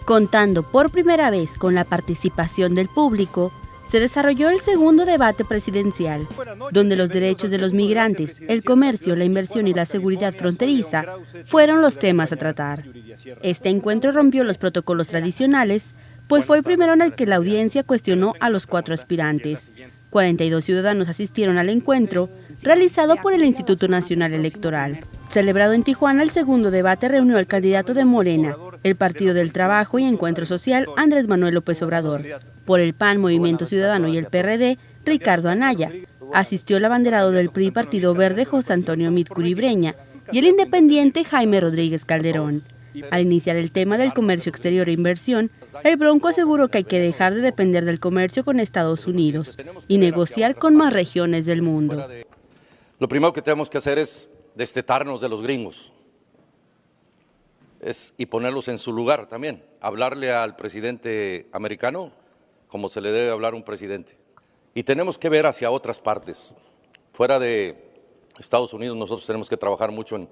Contando por primera vez con la participación del público, se desarrolló el segundo debate presidencial, donde los derechos de los migrantes, el comercio, la inversión y la seguridad fronteriza fueron los temas a tratar. Este encuentro rompió los protocolos tradicionales, pues fue el primero en el que la audiencia cuestionó a los 4 aspirantes. 42 ciudadanos asistieron al encuentro, realizado por el Instituto Nacional Electoral. Celebrado en Tijuana, el segundo debate reunió al candidato de Morena, el Partido del Trabajo y Encuentro Social, Andrés Manuel López Obrador. Por el PAN, Movimiento Ciudadano y el PRD, Ricardo Anaya. Asistió el abanderado del PRI, Partido Verde, José Antonio Meade Curibreña, y el independiente Jaime Rodríguez Calderón. Al iniciar el tema del comercio exterior e inversión, el Bronco aseguró que hay que dejar de depender del comercio con Estados Unidos y negociar con más regiones del mundo. Lo primero que tenemos que hacer es destetarnos de los gringos y ponerlos en su lugar también, hablarle al presidente americano como se le debe hablar a un presidente. Y tenemos que ver hacia otras partes. Fuera de Estados Unidos nosotros tenemos que trabajar mucho en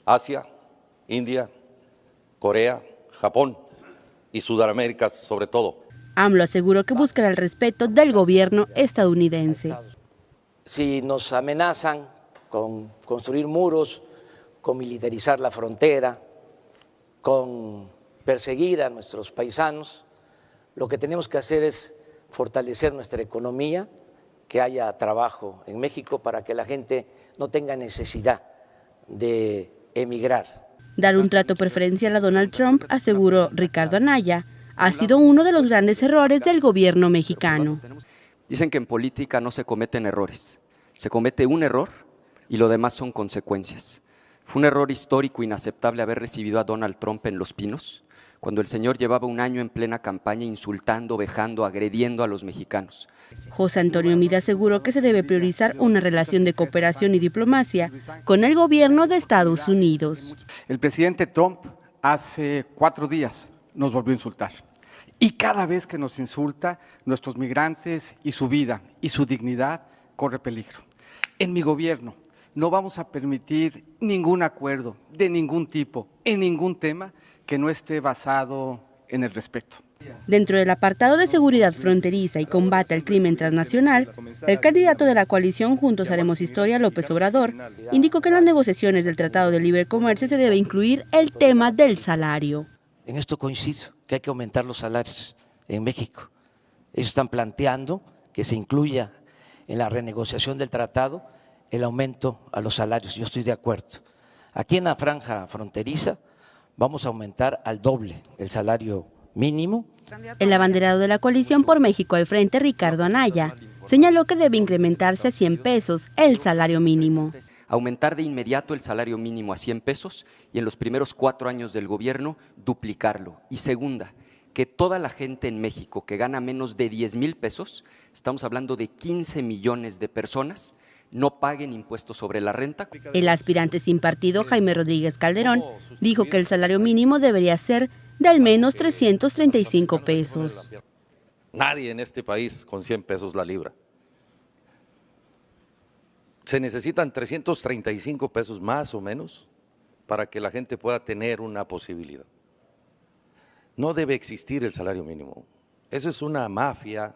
Asia, India, Corea, Japón y Sudamérica sobre todo. AMLO aseguró que buscará el respeto del gobierno estadounidense. Si nos amenazan con construir muros, con militarizar la frontera, con perseguir a nuestros paisanos, lo que tenemos que hacer es fortalecer nuestra economía, que haya trabajo en México para que la gente no tenga necesidad de emigrar. Dar un trato preferencial a Donald Trump, aseguró Ricardo Anaya, ha sido uno de los grandes errores del gobierno mexicano. Dicen que en política no se cometen errores, se comete un error y lo demás son consecuencias. Fue un error histórico inaceptable haber recibido a Donald Trump en Los Pinos, cuando el señor llevaba un año en plena campaña insultando, vejando, agrediendo a los mexicanos. José Antonio Meade aseguró que se debe priorizar una relación de cooperación y diplomacia con el gobierno de Estados Unidos. El presidente Trump hace 4 días nos volvió a insultar. Y cada vez que nos insulta, nuestros migrantes y su vida y su dignidad corre peligro. En mi gobierno no vamos a permitir ningún acuerdo de ningún tipo, en ningún tema, que no esté basado en el respeto. Dentro del apartado de seguridad fronteriza y combate al crimen transnacional, el candidato de la coalición Juntos Haremos Historia, López Obrador, indicó que en las negociaciones del Tratado de Libre Comercio se debe incluir el tema del salario. En esto coincido, que hay que aumentar los salarios en México. Ellos están planteando que se incluya en la renegociación del tratado el aumento a los salarios. Yo estoy de acuerdo. Aquí en la franja fronteriza vamos a aumentar al doble el salario mínimo. El abanderado de la coalición por México al frente, Ricardo Anaya, señaló que debe incrementarse a 100 pesos el salario mínimo. Aumentar de inmediato el salario mínimo a 100 pesos y en los primeros 4 años del gobierno duplicarlo. Y segunda, que toda la gente en México que gana menos de 10,000 pesos, estamos hablando de 15 millones de personas, no paguen impuestos sobre la renta. El aspirante sin partido, Jaime Rodríguez Calderón, dijo que el salario mínimo debería ser de al menos 335 pesos. Nadie en este país con 100 pesos la libra. Se necesitan 335 pesos más o menos para que la gente pueda tener una posibilidad. No debe existir el salario mínimo. Eso es una mafia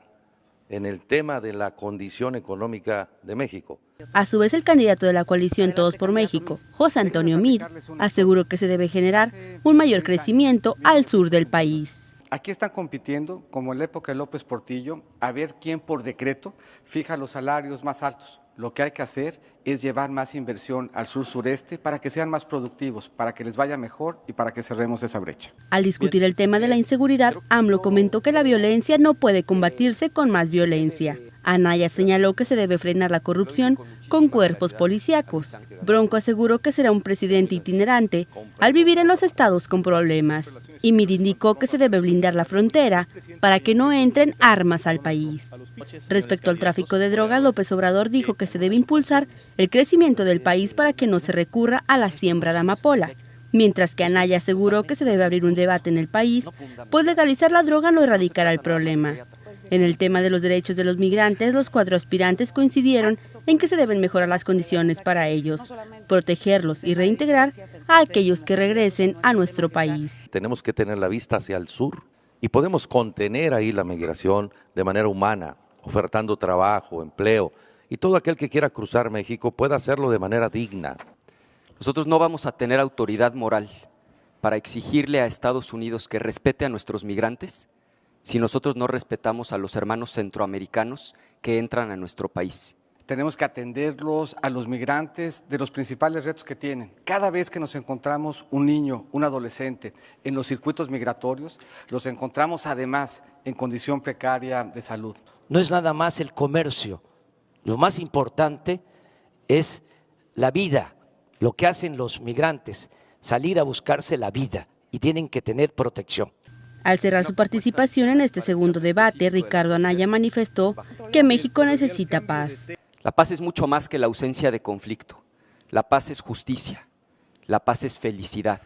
en el tema de la condición económica de México. A su vez, el candidato de la coalición Todos por México, José Antonio Meade, aseguró que se debe generar un mayor crecimiento al sur del país. Aquí están compitiendo, como en la época de López Portillo, a ver quién por decreto fija los salarios más altos. Lo que hay que hacer es llevar más inversión al sur-sureste para que sean más productivos, para que les vaya mejor y para que cerremos esa brecha. Al discutir el tema de la inseguridad, AMLO comentó que la violencia no puede combatirse con más violencia. Anaya señaló que se debe frenar la corrupción con cuerpos policíacos. Bronco aseguró que será un presidente itinerante al vivir en los estados con problemas. Y Meade indicó que se debe blindar la frontera para que no entren armas al país. Respecto al tráfico de drogas, López Obrador dijo que se debe impulsar el crecimiento del país para que no se recurra a la siembra de amapola, mientras que Anaya aseguró que se debe abrir un debate en el país, pues legalizar la droga no erradicará el problema. En el tema de los derechos de los migrantes, los 4 aspirantes coincidieron en que se deben mejorar las condiciones para ellos, protegerlos y reintegrar a aquellos que regresen a nuestro país. Tenemos que tener la vista hacia el sur y podemos contener ahí la migración de manera humana, ofertando trabajo, empleo, y todo aquel que quiera cruzar México pueda hacerlo de manera digna. Nosotros no vamos a tener autoridad moral para exigirle a Estados Unidos que respete a nuestros migrantes si nosotros no respetamos a los hermanos centroamericanos que entran a nuestro país. Tenemos que atenderlos a los migrantes de los principales retos que tienen. Cada vez que nos encontramos un niño, un adolescente en los circuitos migratorios, los encontramos además en condición precaria de salud. No es nada más el comercio, lo más importante es la vida, lo que hacen los migrantes, salir a buscarse la vida y tienen que tener protección. Al cerrar su participación en este segundo debate, Ricardo Anaya manifestó que México necesita paz. La paz es mucho más que la ausencia de conflicto. La paz es justicia. La paz es felicidad.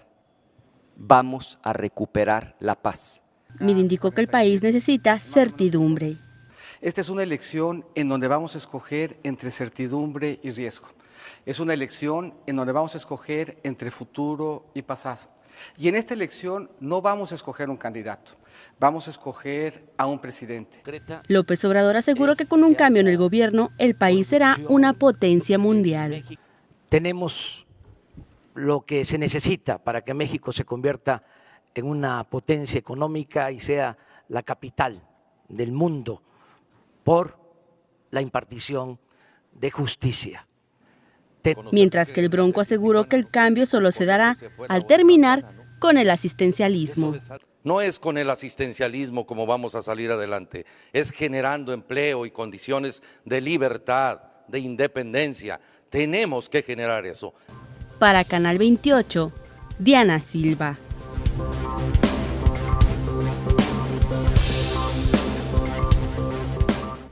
Vamos a recuperar la paz. Mir indicó que el país necesita certidumbre. Esta es una elección en donde vamos a escoger entre certidumbre y riesgo. Es una elección en donde vamos a escoger entre futuro y pasado. Y en esta elección no vamos a escoger un candidato, vamos a escoger a un presidente. López Obrador aseguró que con un cambio en el gobierno, el país será una potencia mundial. Tenemos lo que se necesita para que México se convierta en una potencia económica y sea la capital del mundo por la impartición de justicia. Mientras que el Bronco aseguró que el cambio solo se dará al terminar con el asistencialismo. No es con el asistencialismo como vamos a salir adelante, es generando empleo y condiciones de libertad, de independencia. Tenemos que generar eso. Para Canal 28, Diana Silva.